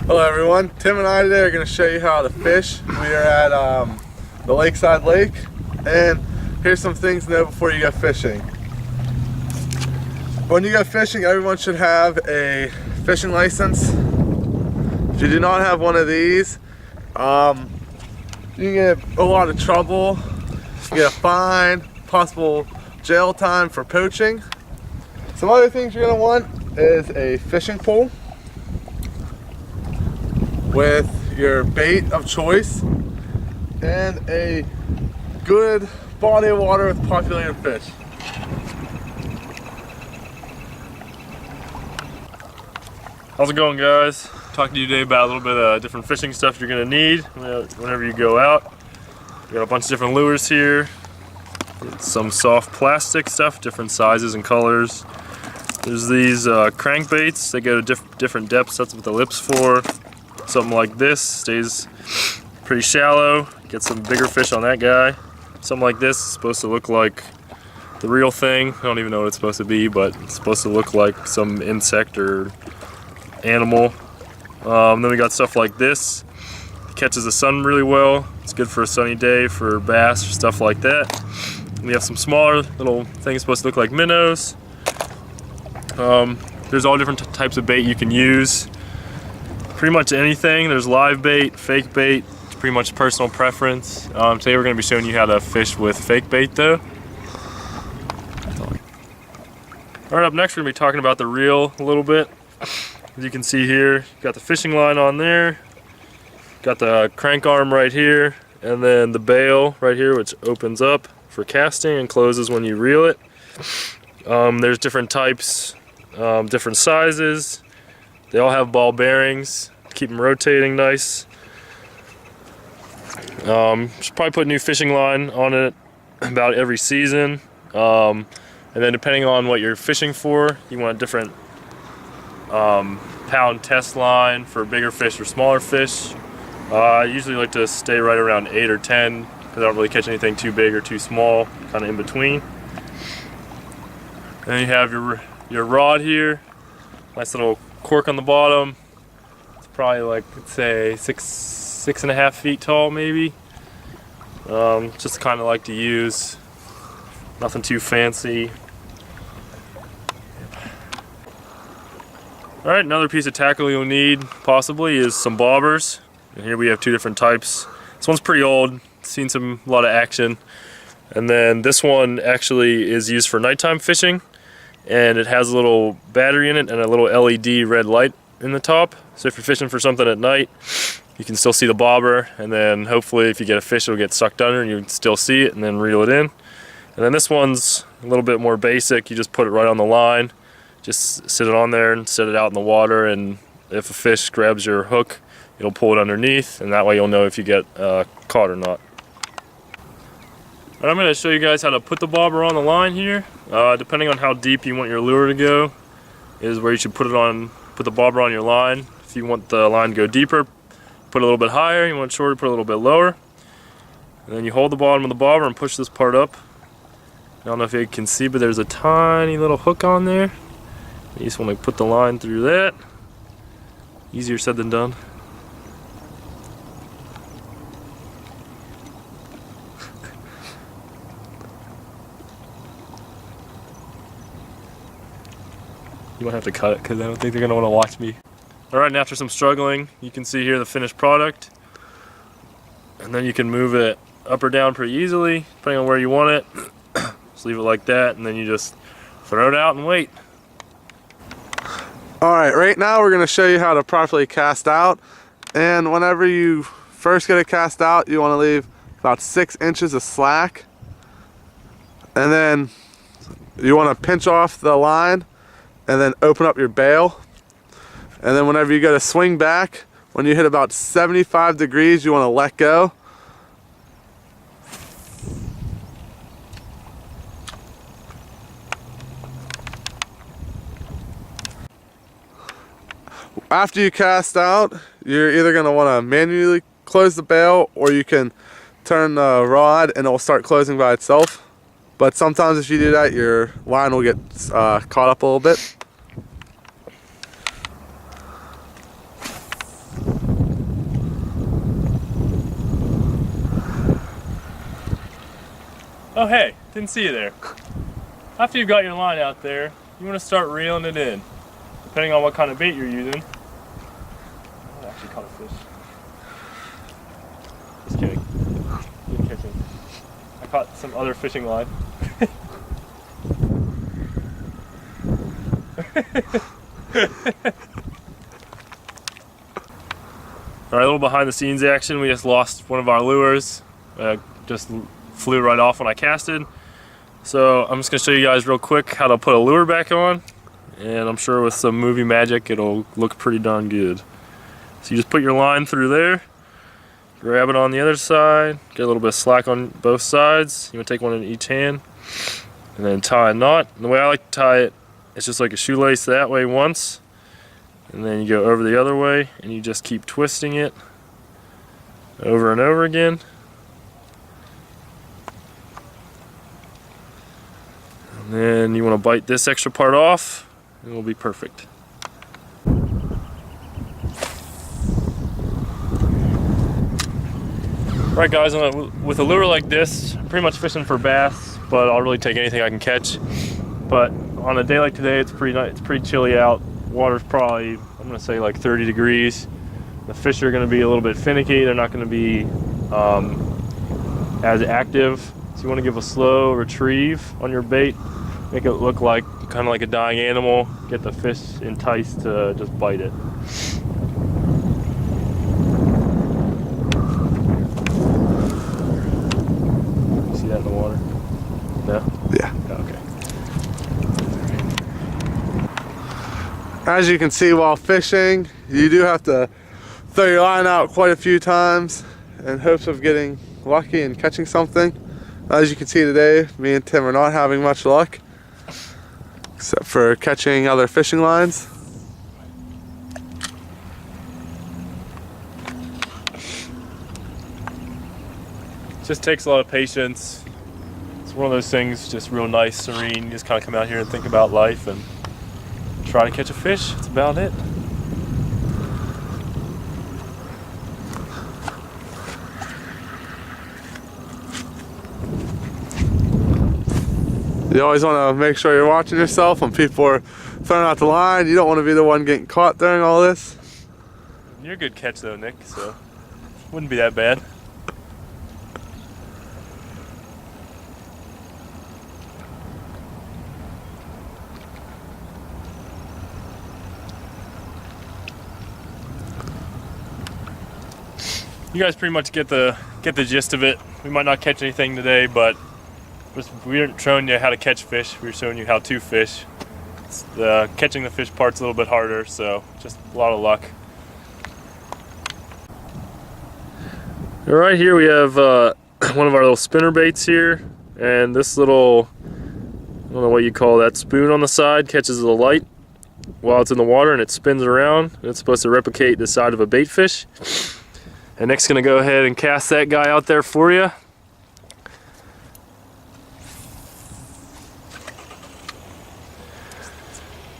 Hello everyone, Tim and I today are going to show you how to fish. We are at the Lakeside Lake, and here's some things to know before you go fishing. When you go fishing, everyone should have a fishing license. If you do not have one of these, you can get a lot of trouble. You get a fine, possible jail time for poaching. Some other things you're going to want is a fishing pole with your bait of choice and a good body of water with populated fish. How's it going, guys? Talking to you today about a little bit of different fishing stuff you're gonna need whenever you go out. We got a bunch of different lures here. Some soft plastic stuff, different sizes and colors. There's these crankbaits. They go to different depths. That's what the lip's for. Something like this stays pretty shallow. Get some bigger fish on that guy. Something like this is supposed to look like the real thing. I don't even know what it's supposed to be, but it's supposed to look like some insect or animal. Then we got stuff like this. It catches the sun really well. It's good for a sunny day for bass or stuff like that. We have some smaller little things supposed to look like minnows. There's all different types of bait you can use. Pretty much anything. There's live bait, fake bait. It's pretty much personal preference. Today we're going to be showing you how to fish with fake bait though. Alright, up next we're going to be talking about the reel a little bit. As you can see here, you got the fishing line on there, got the crank arm right here, and then the bail right here, which opens up for casting and closes when you reel it. There's different types, different sizes. They all have ball bearings to keep them rotating nice. Should probably put a new fishing line on it about every season. And then depending on what you're fishing for, you want a different pound test line for bigger fish or smaller fish. I usually like to stay right around 8 or 10 because I don't really catch anything too big or too small, kind of in between. And then you have your rod here, nice little cork on the bottom. It's probably like, let's say 6.5 feet tall maybe. Just kind of like to use, nothing too fancy. Alright, another piece of tackle you'll need possibly is some bobbers. And here we have two different types. This one's pretty old, seen a lot of action. And then this one actually is used for nighttime fishing. And it has a little battery in it and a little LED red light in the top. So if you're fishing for something at night, you can still see the bobber. And then hopefully if you get a fish, it'll get sucked under and you can still see it and then reel it in. And then this one's a little bit more basic. You just put it right on the line. Just sit it on there and set it out in the water, and if a fish grabs your hook, it'll pull it underneath, and that way you'll know if you get caught or not. Alright, I'm going to show you guys how to put the bobber on the line here. Depending on how deep you want your lure to go is where you should put the bobber on your line. If you want the line to go deeper, put it a little bit higher. You want it shorter, put it a little bit lower. And then you hold the bottom of the bobber and push this part up. I don't know if you can see, but there's a tiny little hook on there. You just want to put the line through that. Easier said than done. You might have to cut it because I don't think they're going to want to watch me. Alright, and after some struggling, you can see here the finished product. And then you can move it up or down pretty easily, depending on where you want it. Just leave it like that, and then you just throw it out and wait. Alright, right now we're going to show you how to properly cast out. And whenever you first get it cast out, you want to leave about 6 inches of slack. And then you want to pinch off the line and then open up your bail. And then whenever you go to swing back, when you hit about 75 degrees, you want to let go. After you cast out, you're either going to want to manually close the bail, or you can turn the rod and it will start closing by itself. But sometimes if you do that, your line will get caught up a little bit. Oh hey, didn't see you there. After you've got your line out there, you want to start reeling it in. Depending on what kind of bait you're using. I actually caught a fish. Just kidding. Didn't catch him. I caught some other fishing line. Alright, a little behind the scenes action. We just lost one of our lures. Just flew right off when I casted. So I'm just going to show you guys real quick how to put a lure back on. And I'm sure with some movie magic it'll look pretty darn good. So you just put your line through there. Grab it on the other side. Get a little bit of slack on both sides. You want to take one in each hand. And then tie a knot. And the way I like to tie it, it's just like a shoelace that way once. And then you go over the other way and you just keep twisting it over and over again. And then you want to bite this extra part off and it'll be perfect. Alright guys, with a lure like this, I'm pretty much fishing for bass, but I'll really take anything I can catch. But on a day like today, it's pretty chilly out. Water's probably, I'm gonna say like 30 degrees. The fish are gonna be a little bit finicky. They're not gonna be as active. So you wanna give a slow retrieve on your bait. Make it look like kind of like a dying animal. Get the fish enticed to just bite it. You see that in the water? No? Yeah. Okay. As you can see while fishing, you do have to throw your line out quite a few times in hopes of getting lucky and catching something. As you can see today, me and Tim are not having much luck, except for catching other fishing lines. It just takes a lot of patience. It's one of those things, just real nice, serene. You just kind of come out here and think about life and try to catch a fish. That's about it. You always want to make sure you're watching yourself when people are throwing out the line. You don't want to be the one getting caught during all this. You're a good catch though, Nick, so wouldn't be that bad. You guys pretty much get the gist of it. We might not catch anything today, but we aren't showing you how to catch fish. We're showing you how to fish. The catching the fish part's a little bit harder, so just a lot of luck. All right, here we have one of our little spinner baits here, and this little, I don't know what you call that, spoon on the side catches the light while it's in the water, and it spins around. It's supposed to replicate the side of a bait fish. And Nick's gonna go ahead and cast that guy out there for you.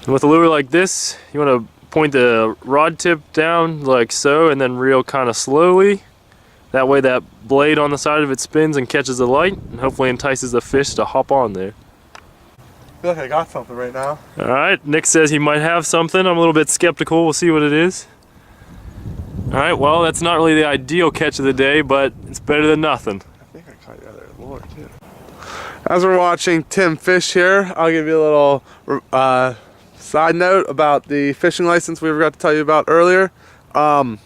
And with a lure like this, you want to point the rod tip down like so and then reel kind of slowly. That way that blade on the side of it spins and catches the light and hopefully entices the fish to hop on there. I feel like I got something right now. Alright, Nick says he might have something. I'm a little bit skeptical. We'll see what it is. Alright, well, that's not really the ideal catch of the day, but it's better than nothing. I think I caught your other lure too. As we're watching Tim fish here, I'll give you a little side note about the fishing license we forgot to tell you about earlier. The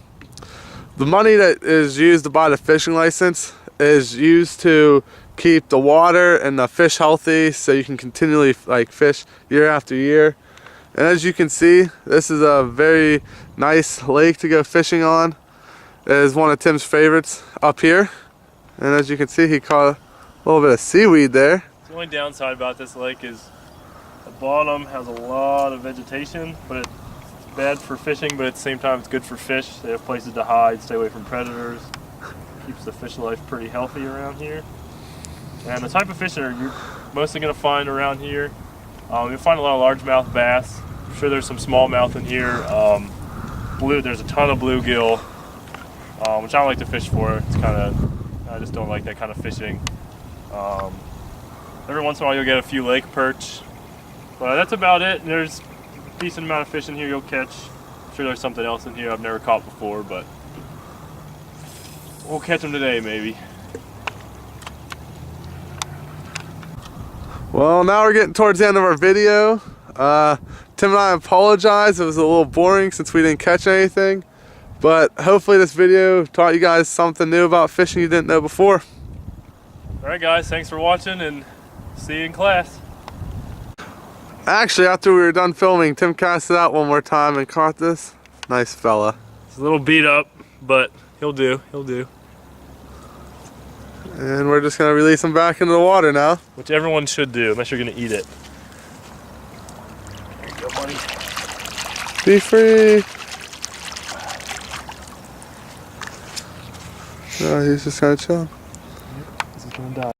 money that is used to buy the fishing license is used to keep the water and the fish healthy so you can continually fish year after year. And as you can see, this is a very nice lake to go fishing on. It is one of Tim's favorites up here. And as you can see, he caught a little bit of seaweed there. The only downside about this lake is the bottom has a lot of vegetation, but it's bad for fishing, but at the same time it's good for fish. They have places to hide, stay away from predators. Keeps the fish life pretty healthy around here. And the type of fish that you're mostly going to find around here, you'll find a lot of largemouth bass. I'm sure there's some smallmouth in here. There's a ton of bluegill, which I don't like to fish for. It's kind of, I just don't like that kind of fishing. Every once in a while you'll get a few lake perch. But that's about it. There's a decent amount of fish in here you'll catch. I'm sure there's something else in here I've never caught before, but we'll catch them today maybe. Well, now we're getting towards the end of our video. Tim and I apologize. It was a little boring since we didn't catch anything. But hopefully this video taught you guys something new about fishing you didn't know before. Alright guys, thanks for watching and see you in class. Actually, after we were done filming, Tim cast it out one more time and caught this. Nice fella. It's a little beat up, but he'll do, he'll do. And we're just going to release him back into the water now. Which everyone should do, unless you're going to eat it. There you go, buddy. Be free. Oh, he's just kind of chilling. This is going to die.